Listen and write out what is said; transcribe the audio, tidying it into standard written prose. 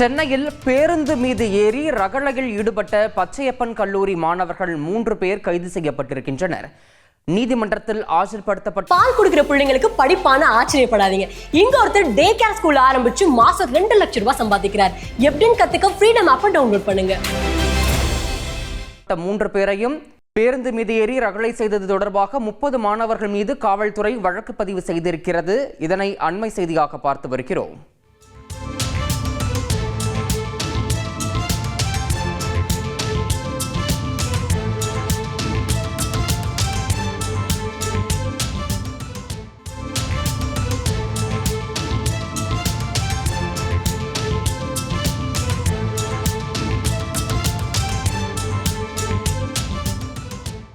சென்னையில் பேருந்து மீது ஏறி ரகளையில் ஈடுபட்ட பச்சையப்பன் கல்லூரி மாணவர்கள் 3 பேர் கைது செய்யப்பட்டிருக்கின்றனர். நீதிமன்றத்தில் ஆஜர்படுத்தப்பட்ட பால் குடிக்கிற பிள்ளைங்களுக்கு படிப்பான ஆச்சரியப்படாதீங்க. இங்க ஒருத்தர் டே கேர் ஸ்கூல் ஆரம்பிச்சு மாசம் 2 லட்சம் ரூபாய் சம்பாதிக்கிறார். எப்படின்னு கத்துக்க ஃப்ரீடம் ஆப்பை டவுன்லோட் பண்ணுங்க. 3 பேரையும் பேருந்து மீது ஏறி ரகளை செய்தது தொடர்பாக 30 மாணவர்கள் மீது காவல்துறை வழக்கு பதிவு செய்திருக்கிறது. இதனை அண்மை செய்தியாக பார்த்து வருகிறோம்.